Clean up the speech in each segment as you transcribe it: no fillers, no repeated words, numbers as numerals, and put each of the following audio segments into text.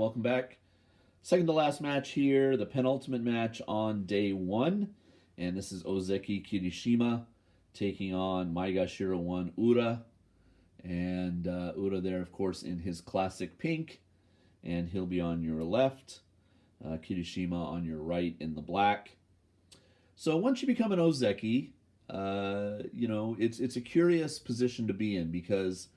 welcome back. Second to last match here, the penultimate match on day one. And this is Ozeki Kirishima taking on M1 Ura. And Ura there, of course, in his classic pink. And he'll be on your left. Kirishima on your right in the black. So once you become an Ozeki, it's a curious position to be in because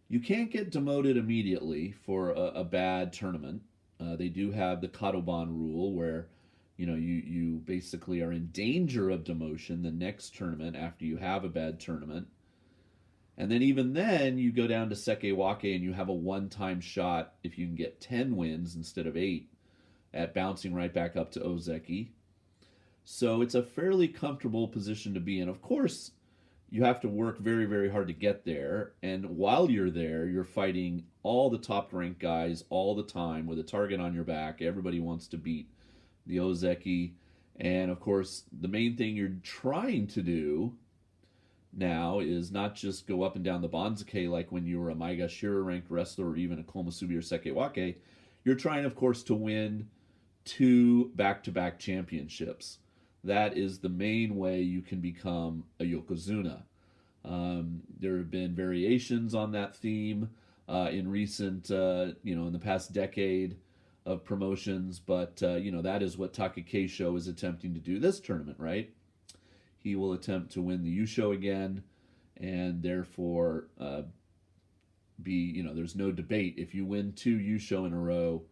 you can't get demoted immediately for a bad tournament. They do have the Kadoban rule where, you basically are in danger of demotion the next tournament after you have a bad tournament. And then even then, you go down to Sekewake and you have a one-time shot if you can get 10 wins instead of 8 at bouncing right back up to Ozeki. So it's a fairly comfortable position to be in. Of course, you have to work very, very hard to get there. And while you're there, you're fighting all the top-ranked guys all the time with a target on your back. Everybody wants to beat the Ozeki. And, of course, the main thing you're trying to do now is not just go up and down the Banzuke like when you were a Maegashira-ranked wrestler or even a Komusubi or Sekewake. You're trying, of course, to win 2 back-to-back championships. That is the main way you can become a Yokozuna. There have been variations on that theme in recent, in the past decade of promotions, but, that is what Takakeisho is attempting to do this tournament, right? He will attempt to win the Yusho again, and therefore there's no debate. If you win 2 Yusho in a row,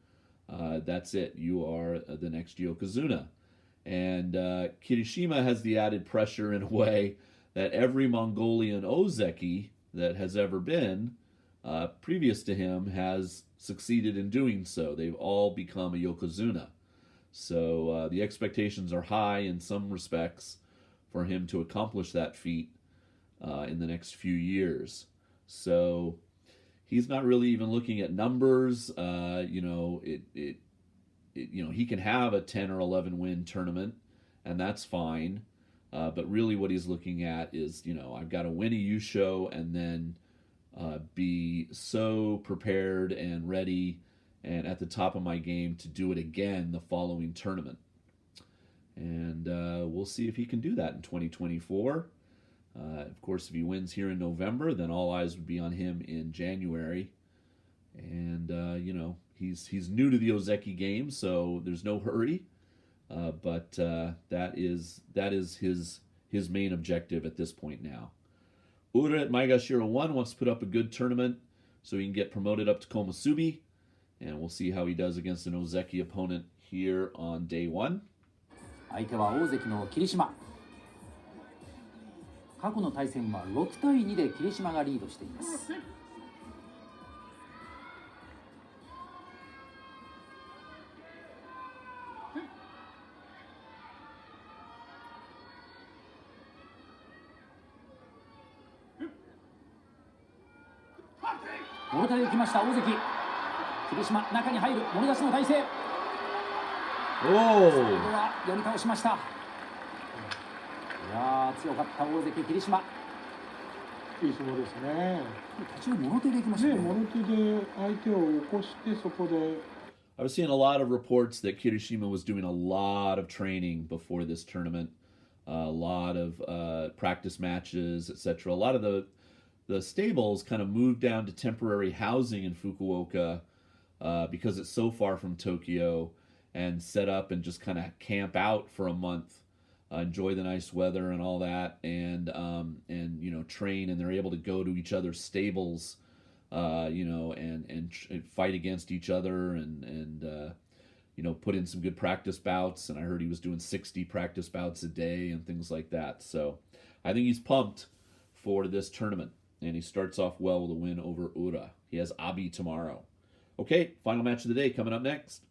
that's it. You are the next Yokozuna. And Kirishima has the added pressure in a way that every Mongolian Ozeki that has ever been previous to him has succeeded in doing so. They've all become a Yokozuna. So the expectations are high in some respects for him to accomplish that feat in the next few years. So he's not really even looking at numbers. He can have a 10 or 11 win tournament, and that's fine. But really what he's looking at is, I've got to win a Yusho and then be so prepared and ready and at the top of my game to do it again the following tournament. And we'll see if he can do that in 2024. Of course, if he wins here in November, then all eyes would be on him in January. And, he's new to the Ozeki game, so there's no hurry. But that is his main objective at this point now. Ura at Maegashira 1 wants to put up a good tournament so he can get promoted up to Komusubi. And we'll see how he does against an Ozeki opponent here on day 1. 相手は大関の霧島。過去の対戦は6対2で霧島がリードしています。大谷で来ました大関。霧島中に入るもろ出しの体勢。最後は寄り倒しました。いやー強かった大関霧島。いい相撲ですね。途中もろ手で行きましたね。もろ手で相手を起こしてそこで。I was seeing a lot of reports that Kirishima was doing a lot of training before this tournament, a lot of practice matches, etc. A lot of the stables kind of moved down to temporary housing in Fukuoka because it's so far from Tokyo, and set up and just kind of camp out for a month, enjoy the nice weather and all that, and train, and they're able to go to each other's stables, and fight against each other, and put in some good practice bouts. And I heard he was doing 60 practice bouts a day and things like that. So I think he's pumped for this tournament. And he starts off well with a win over Ura. He has Abi tomorrow. Okay, final match of the day coming up next.